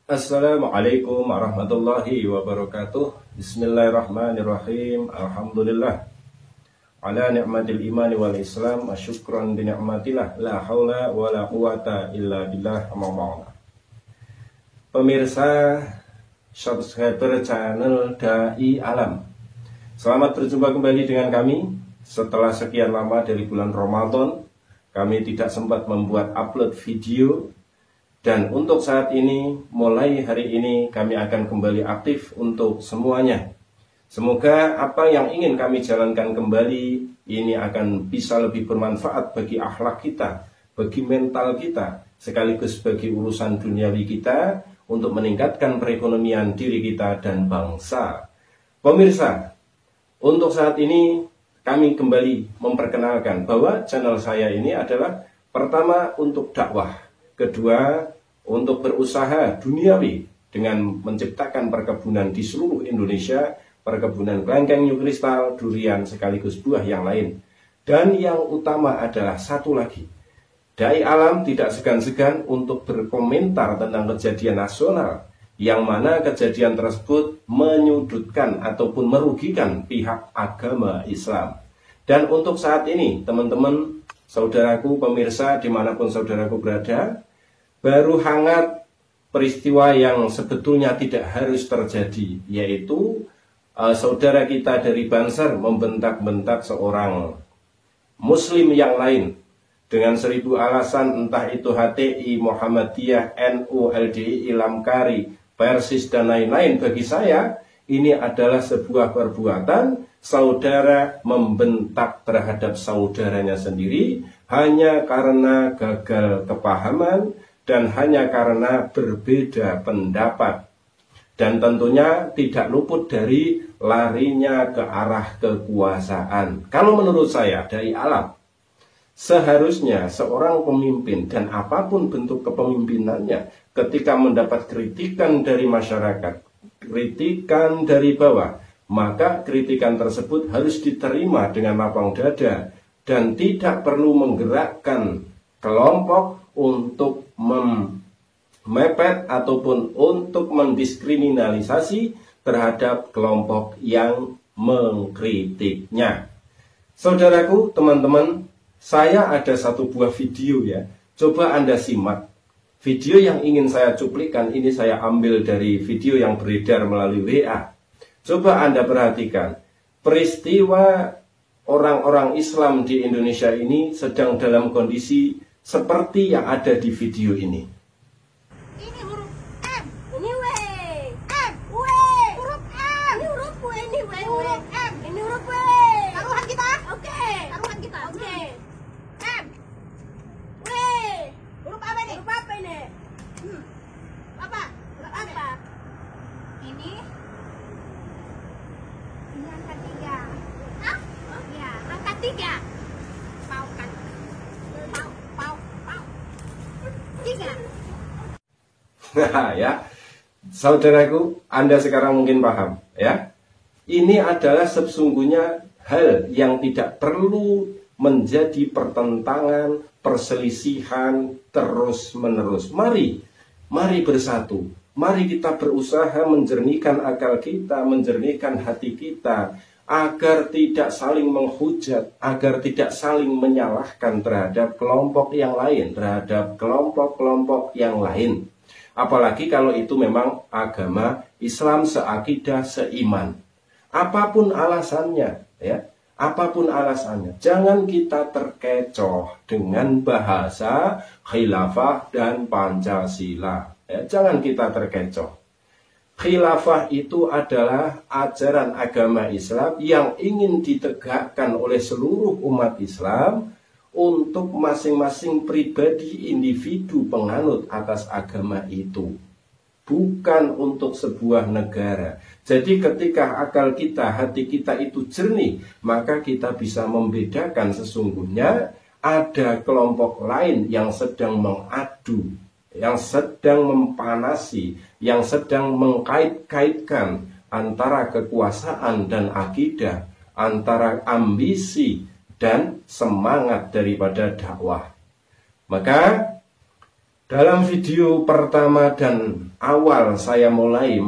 Assalamualaikum warahmatullahi wabarakatuh. Bismillahirrahmanirrahim. Alhamdulillah ala ni'matil imani wal islam wa syukran bi ni'matillah la haula wa la quwata illa billah amma. Pemirsa subscriber channel Dai Alam, selamat berjumpa kembali dengan kami. Setelah sekian lama dari bulan Ramadan, kami tidak sempat membuat upload video. Dan untuk saat ini, mulai hari ini kami akan kembali aktif untuk semuanya. Semoga apa yang ingin kami jalankan kembali ini akan bisa lebih bermanfaat bagi akhlak kita, bagi mental kita, sekaligus bagi urusan duniawi kita untuk meningkatkan perekonomian diri kita dan bangsa. Pemirsa, untuk saat ini kami kembali memperkenalkan bahwa channel saya ini adalah pertama untuk dakwah, kedua untuk berusaha duniawi dengan menciptakan perkebunan di seluruh Indonesia, perkebunan kelengkeng, new kristal, durian, sekaligus buah yang lain. Dan yang utama adalah satu lagi, Dai Alam tidak segan-segan untuk berkomentar tentang kejadian nasional, yang mana kejadian tersebut menyudutkan ataupun merugikan pihak agama Islam. Dan untuk saat ini, teman-teman, saudaraku, pemirsa, dimanapun saudaraku berada, baru hangat peristiwa yang sebetulnya tidak harus terjadi, yaitu saudara kita dari Banser membentak-bentak seorang muslim yang lain dengan 1000 alasan, entah itu HTI, Muhammadiyah, NU, LDI, Lamkari, Persis, dan lain-lain. Bagi saya, ini adalah sebuah perbuatan saudara membentak terhadap saudaranya sendiri hanya karena gagal kepahaman dan hanya karena berbeda pendapat. Dan tentunya tidak luput dari larinya ke arah kekuasaan. Kalau menurut saya, Dai Alam, seharusnya seorang pemimpin dan apapun bentuk kepemimpinannya, ketika mendapat kritikan dari masyarakat, kritikan dari bawah, maka kritikan tersebut harus diterima dengan lapang dada dan tidak perlu menggerakkan kelompok untuk memepet ataupun untuk mendiskriminalisasi terhadap kelompok yang mengkritiknya. Saudaraku, teman-teman, saya ada satu buah video ya. Coba Anda simak. Video yang ingin saya cuplikan ini saya ambil dari video yang beredar melalui WA. Coba Anda perhatikan. Peristiwa orang-orang Islam di Indonesia ini sedang dalam kondisi seperti yang ada di video ini. Ini huruf M, ini W, M, W, huruf M, ini huruf W, ini W, huruf M, ini huruf W. Taruhan kita? Oke. Taruhan kita? Oke. M, W, huruf apa ini? Huruf apa ini? Apa? Huruf apa? Ini angka 3. Hah? Ya, angka 3. Paukan. Nah ya, saudaraku, Anda sekarang mungkin paham ya. Ini adalah sesungguhnya hal yang tidak perlu menjadi pertentangan, perselisihan terus-menerus. Mari bersatu. Mari kita berusaha menjernihkan akal kita, menjernihkan hati kita, agar tidak saling menghujat, agar tidak saling menyalahkan terhadap kelompok yang lain, terhadap kelompok-kelompok yang lain. Apalagi kalau itu memang agama Islam seakidah, seiman. Apapun alasannya, ya, apapun alasannya, jangan kita terkecoh dengan bahasa khilafah dan Pancasila. Ya, jangan kita terkecoh. Khilafah itu adalah ajaran agama Islam yang ingin ditegakkan oleh seluruh umat Islam untuk masing-masing pribadi individu penganut atas agama itu, bukan untuk sebuah negara. Jadi ketika akal kita, hati kita itu jernih, maka kita bisa membedakan sesungguhnya ada kelompok lain yang sedang mengadu, yang sedang mempanasi, yang sedang mengkait-kaitkan antara kekuasaan dan akidah, antara ambisi dan semangat daripada dakwah. Maka Dalam video pertama dan awal saya mulai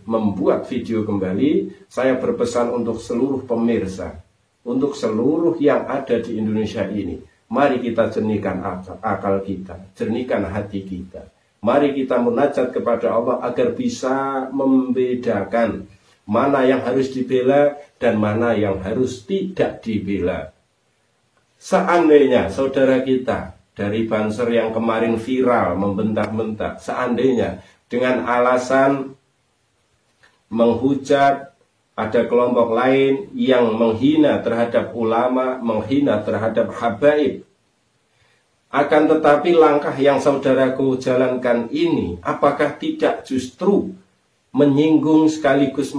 membuat video kembali, saya berpesan untuk seluruh pemirsa, untuk seluruh yang ada di Indonesia ini. Mari kita jernihkan akal kita, jernihkan hati kita. Mari kita munajat kepada Allah agar bisa membedakan mana yang harus dibela dan mana yang harus tidak dibela. Seandainya saudara kita dari Banser yang kemarin viral membentak-bentak, seandainya dengan alasan menghujat ada kelompok lain yang menghina terhadap ulama, menghina terhadap habaib, akan tetapi langkah yang saudaraku jalankan ini apakah tidak justru menyinggung sekaligus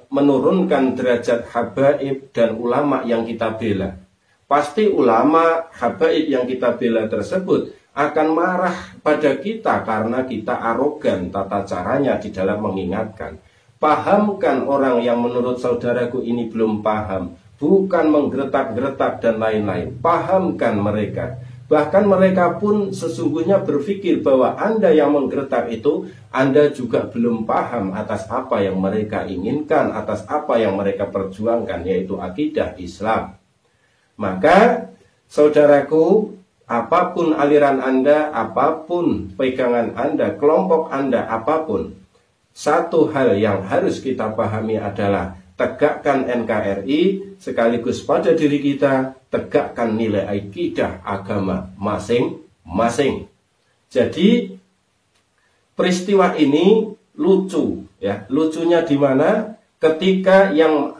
menurunkan derajat habaib dan ulama yang kita bela? Pasti ulama habaib yang kita bela tersebut akan marah pada kita karena kita arogan tata caranya di dalam mengingatkan. Pahamkan orang yang menurut saudaraku ini belum paham, bukan menggeretak-geretak dan lain-lain. Pahamkan mereka. Bahkan mereka pun sesungguhnya berpikir bahwa Anda yang menggeretak itu, Anda juga belum paham atas apa yang mereka inginkan, atas apa yang mereka perjuangkan, yaitu akidah Islam. Maka, saudaraku, apapun aliran Anda, apapun pegangan Anda, kelompok Anda, apapun, satu hal yang harus kita pahami adalah tegakkan NKRI, sekaligus pada diri kita, tegakkan nilai akidah agama masing-masing. Jadi, peristiwa ini lucu, ya. Lucunya di mana? Ketika yang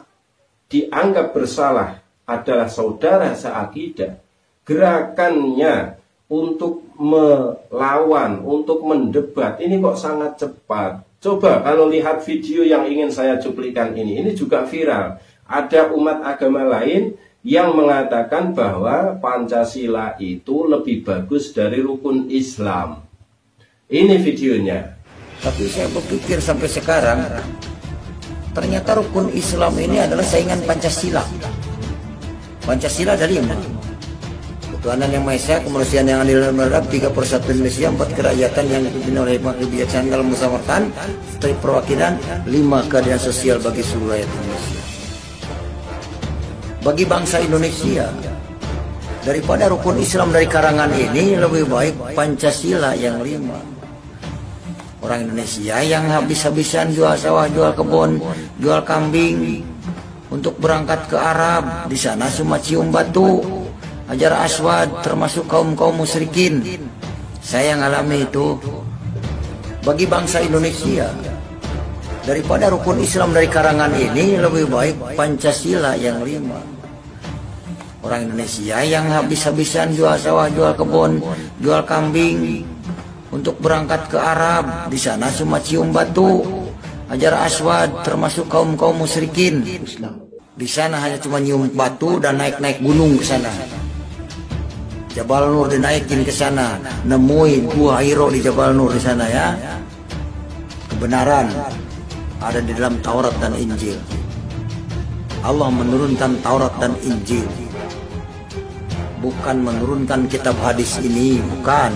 dianggap bersalah adalah saudara seakidah, gerakannya untuk melawan, untuk mendebat, ini kok sangat cepat. Coba kalau lihat video yang ingin saya cuplikan ini juga viral. Ada umat agama lain yang mengatakan bahwa Pancasila itu lebih bagus dari rukun Islam. Ini videonya. Tapi saya berpikir sampai sekarang, ternyata rukun Islam ini adalah saingan Pancasila. Pancasila dari mana? Ketuhanan yang Maha Esa, kemanusiaan yang adil dan beradab, 3 persatuan Indonesia, 4 kerakyatan yang dipimpin oleh hikmah kebijaksanaan dalam musyawaratan, setri perwakilan, 5 keadilan sosial bagi seluruh rakyat Indonesia. Bagi bangsa Indonesia, daripada rukun Islam dari karangan ini, lebih baik Pancasila yang 5. Orang Indonesia yang habis-habisan jual sawah, jual kebun, jual kambing untuk berangkat ke Arab, di sana cuma cium batu, Hajar Aswad, termasuk kaum-kaum musyrikin. Saya ngalami itu. Bagi bangsa Indonesia, daripada rukun Islam dari karangan ini, lebih baik Pancasila yang 5. Orang Indonesia yang habis-habisan jual sawah, jual kebun, jual kambing untuk berangkat ke Arab, di sana cuma cium batu, Hajar Aswad, termasuk kaum-kaum musyrikin. Di sana hanya cuma nyium batu dan naik-naik gunung ke sana. Jabal Nur dinaikin ke sana, nemuin Gua Hiro di Jabal Nur di sana, ya. Kebenaran ada di dalam Taurat dan Injil. Allah menurunkan Taurat dan Injil, bukan menurunkan kitab hadis ini, bukan.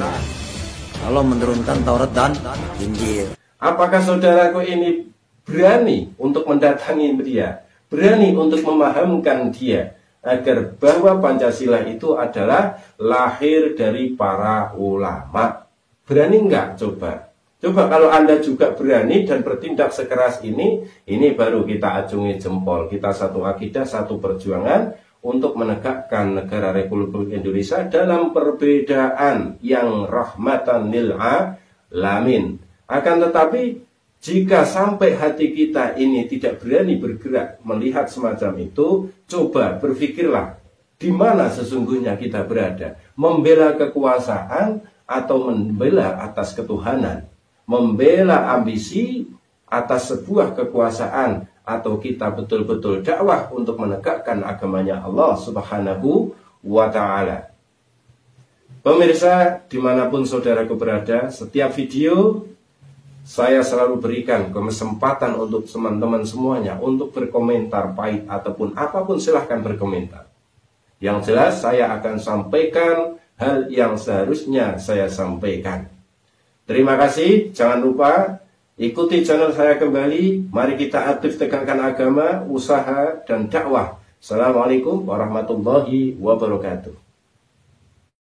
Allah menurunkan Taurat dan Injil. Apakah saudaraku ini berani untuk mendatangi dia, berani untuk memahamkan dia agar bahwa Pancasila itu adalah lahir dari para ulama? Berani enggak? Coba kalau Anda juga berani dan bertindak sekeras ini baru kita acungi jempol. Kita satu akidah, satu perjuangan untuk menegakkan negara Republik Indonesia dalam perbedaan yang rahmatan lil alamin. Akan tetapi jika sampai hati kita ini tidak berani bergerak melihat semacam itu, coba berpikirlah di mana sesungguhnya kita berada. Membela kekuasaan atau membela atas ketuhanan? Membela ambisi atas sebuah kekuasaan, atau kita betul-betul dakwah untuk menegakkan agamanya Allah Subhanahu wa ta'ala. Pemirsa, dimanapun saudaraku berada, setiap video saya selalu berikan kesempatan untuk teman-teman semuanya untuk berkomentar pahit ataupun apapun, silahkan berkomentar. Yang jelas saya akan sampaikan hal yang seharusnya saya sampaikan. Terima kasih, jangan lupa ikuti channel saya kembali. Mari kita aktif tegakkan agama, usaha, dan dakwah. Assalamualaikum warahmatullahi wabarakatuh.